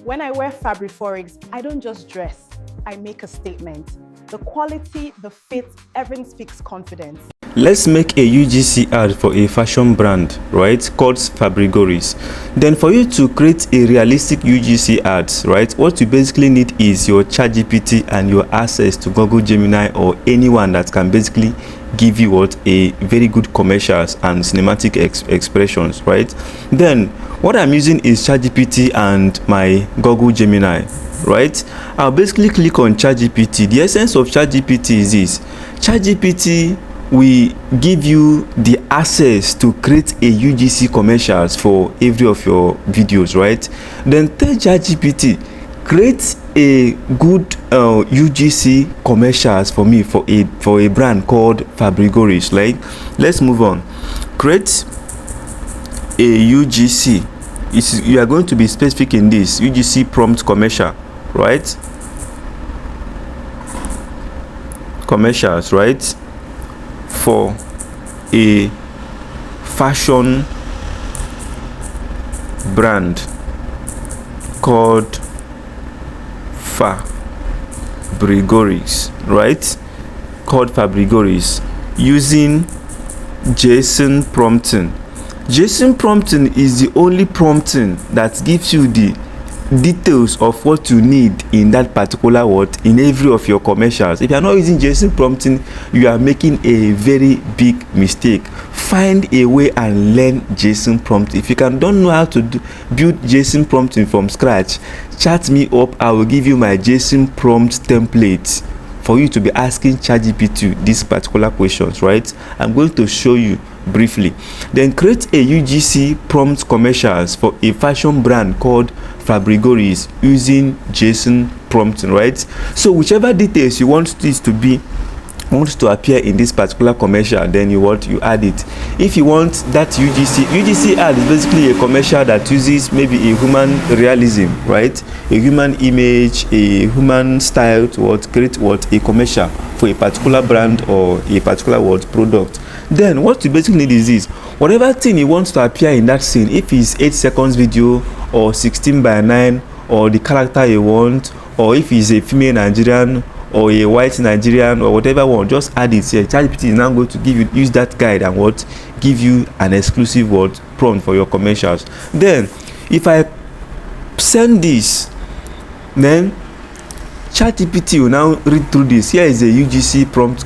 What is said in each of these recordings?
When I wear Fabric4X, I don't just dress, I make a statement. The quality, the fit, everything speaks confidence. Let's make a UGC ad for a fashion brand, right, called Fabrigoris. Then for you to create a realistic UGC ads, right, what you basically need is your ChatGPT and your access to Google Gemini or anyone that can basically give you what a very good commercials and cinematic expressions, right? Then what I'm using is ChatGPT and my Google Gemini, right? I'll basically click on ChatGPT. The essence of ChatGPT is this: ChatGPT we give you the access to create a UGC commercials for every of your videos, right? Then tell ChatGPT, create a good UGC commercials for me for a brand called Fabrigoris. Like, let's move on. Create a UGC. You are going to be specific in this UGC prompt commercial, right? Commercials, right? For a fashion brand called Fabrigoris, right? Called Fabrigoris, using JSON prompting. JSON prompting is the only prompting that gives you the details of what you need in that particular word in every of your commercials. If you are not using JSON prompting, you are making a very big mistake. Find a way and learn JSON prompting. If you don't know how to build JSON prompting from scratch, chat me up. I will give you my JSON prompt template for you to be asking ChatGPT these particular questions, right? I'm going to show you briefly. Then create a UGC prompt commercials for a fashion brand called Fabrigoris using JSON prompting, right? So whichever details you want this to be, wants to appear in this particular commercial, then you add it. If you want that UGC ad is basically a commercial that uses maybe a human realism, right? A human image, a human style to create a commercial for a particular brand or a particular product. Then what you basically need is this: whatever thing you want to appear in that scene, if it's 8 seconds video or 16:9 or the character you want, or if it's a female Nigerian or a white Nigerian or whatever one, just add it here. ChatGPT is now going to use that guide and give you an exclusive prompt for your commercials. Then if I send this, then ChatGPT will now read through this. Here is a UGC prompt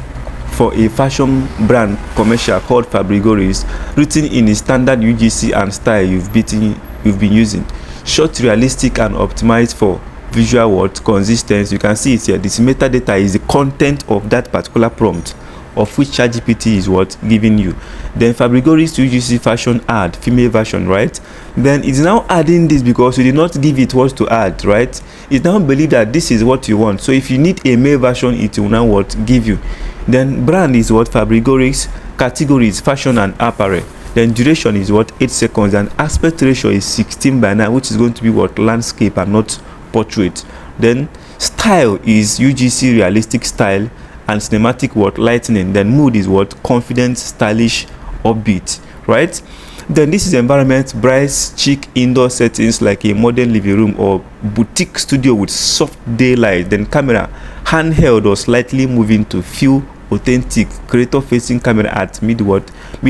for a fashion brand commercial called Fabrigoris, written in the standard UGC and style you've been using. Short, realistic, and optimized for visual consistency. You can see it here. This metadata is the content of that particular prompt, of which ChatGPT is giving you. Then Fabrigoris UGC fashion ad, female version, right? Then it's now adding this because you did not give it what to add, right? It now believe that this is what you want. So if you need a male version, it will now give you. Then brand is Fabrigoris. Categories fashion and apparel. Then duration is 8 seconds, and aspect ratio is 16:9, which is going to be landscape and not portrait. Then style is UGC realistic style, and cinematic lightning. Then mood is confident, stylish, upbeat, right? Then this is environment: bright, chic indoor settings like a modern living room or boutique studio with soft daylight. Then camera, handheld or slightly moving to feel authentic, creator facing camera at mid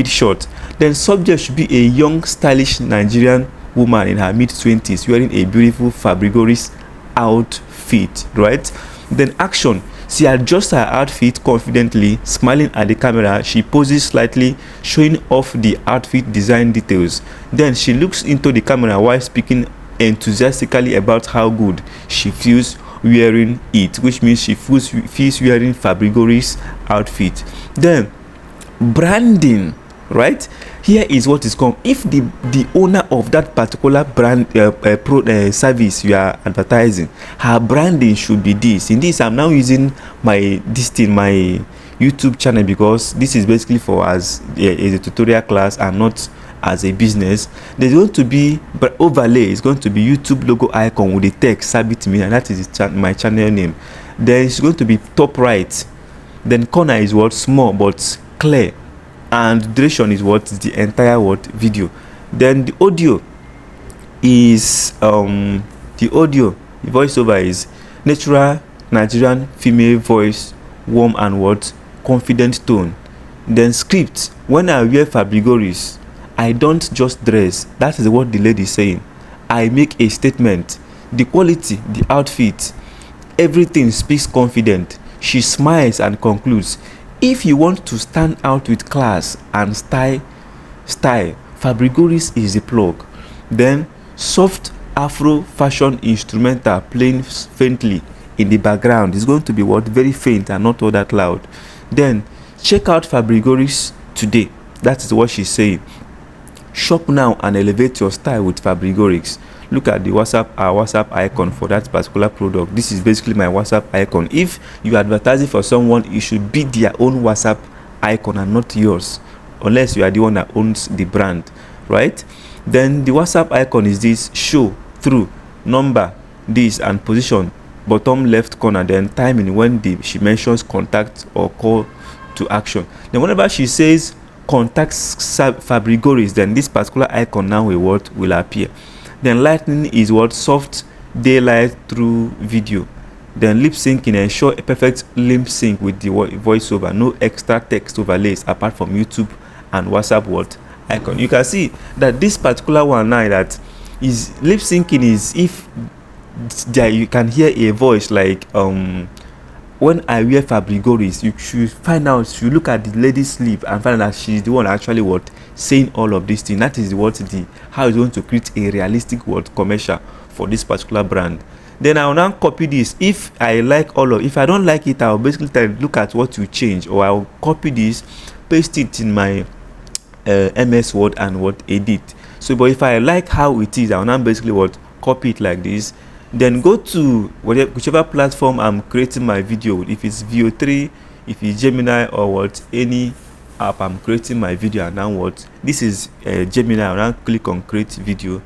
shot. Then subject should be a young stylish Nigerian woman in her mid-20s wearing a beautiful Fabrigoris outfit, right? Then action: she adjusts her outfit confidently, smiling at the camera. She poses slightly, showing off the outfit design details. Then she looks into the camera while speaking enthusiastically about how good she feels wearing it, which means she feels wearing Fabrigoris outfit. Then branding, right? Here is what is called: if the owner of that particular brand service you are advertising, her branding should be this. In this, I'm now using my YouTube channel because this is basically for as a tutorial class and not as a business. There's going to be overlay. It's going to be YouTube logo icon with the text Sabit me, and that is my channel name. Then it's going to be top right. Then corner is small but clear, and duration is the entire video. Then the audio is The audio, the voiceover is natural Nigerian female voice, warm and what? Confident tone. Then script, when I wear fabrigoris, I don't just dress. That is what the lady is saying. I make a statement. The quality, the outfit, everything speaks confident. She smiles and concludes, if you want to stand out with class and style, fabrigoris is the plug. Then soft Afro fashion instrumental playing faintly in the background. It's going to be what? Very faint and not all that loud. Then check out fabrigoris today. That is what she's saying. Shop now and elevate your style with fabrigoris. Look at the WhatsApp icon for that particular product. This is basically my WhatsApp icon. If you're advertising for someone, it should be their own WhatsApp icon and not yours, unless you are the one that owns the brand, right? Then the WhatsApp icon is this: show, through, number, this, and position, bottom left corner, then timing when she mentions contact or call to action. Then whenever she says contact fabrigoris, then this particular icon now will appear. Then lightning is what? Soft daylight through video. Then lip syncing, ensure a perfect lip sync with the voiceover. No extra text overlays apart from YouTube and WhatsApp icon. You can see that this particular one now, that is lip syncing, is if you can hear a voice like when I wear fabrigoris, you should find out, you look at the lady's lip and find out that she's the one actually saying all of these things. That is how it's going to create a realistic commercial for this particular brand. Then I will now copy this. If I like if I don't like it, I'll basically look at what you change, or I'll copy this, paste it in my MS Word and edit. So but if I like how it is, I'll now basically copy it like this. Then go to whichever platform I'm creating my video with. If it's VO3, if it's Gemini, or any app I'm creating my video, and now this is Gemini. I'll now click on create video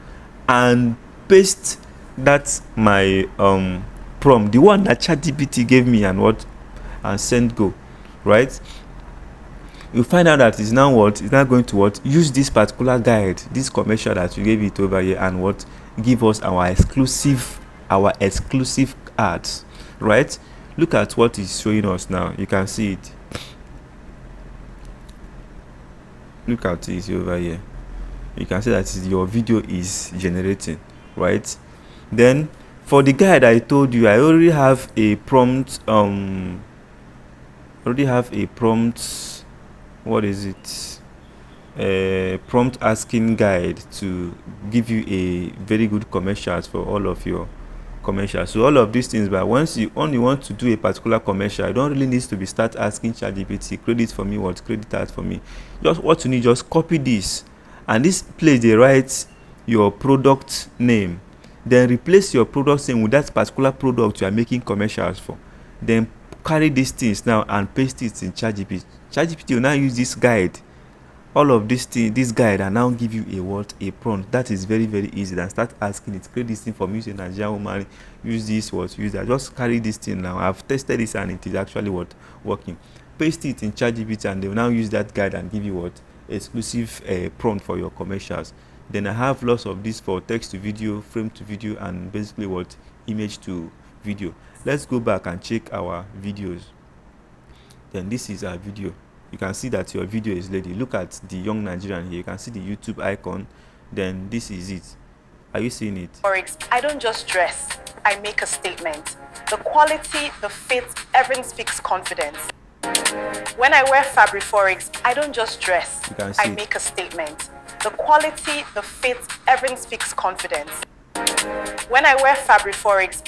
and paste that my prompt, the one that ChatGPT gave me, and send go, right? You find out that it's now it's now going to use this particular guide, this commercial that you gave it over here, and give us our exclusive ads, right? Look at what it's showing us now. You can see it. Look at it over here. You can see that your video is generating, right? Then for the guide I told you, I already have a prompt. What is it? A prompt asking guide to give you a very good commercials for all of your commercials. So all of these things, but once you only want to do a particular commercial, you don't really need to start asking ChatGPT, credit for me, credit that for me. Just what you need, just copy this, and this place they write your product name, then replace your product name with that particular product you are making commercials for. Then carry these things now and paste it in ChatGPT. ChatGPT will now use this guide, all of this guide, and now give you a prompt that is very, very easy. Then start asking it, create this thing for me, use a Nigerian woman, use this, use that. Just carry this thing now. I've tested this and it is actually working. Paste it in ChatGPT and they will now use that guide and give you exclusive prompt for your commercials. Then I have lots of this for text to video, frame to video, and basically image to video. Let's go back and check our videos. Then this is our video. You can see that your video is ready. Look at the young Nigerian here. You can see the YouTube icon. Then this is it. Are you seeing it? I don't just dress, I make a statement. The quality, the fit, everything speaks confidence. When I wear fabric, I don't just dress, I make a statement. The quality, the fit, everything speaks confidence. When I wear fabric,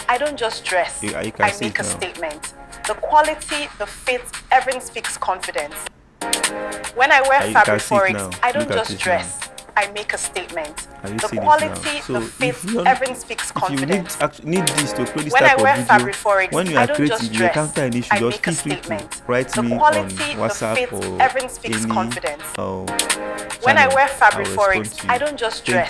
I don't just dress, I make a statement. The quality, the fit, everything speaks confidence. When I wear fabric, I don't just dress, I make a statement. The quality, the fit, everything speaks confidence. If you need this to create this when type I wear of fabric, video, when you I are don't creating just your dress, counter initial, I just make a feel free to statement. write The me quality, on the WhatsApp fit, or everything speaks any confidence. channel. When I wear fabric, I'll respond to you. I don't just dress,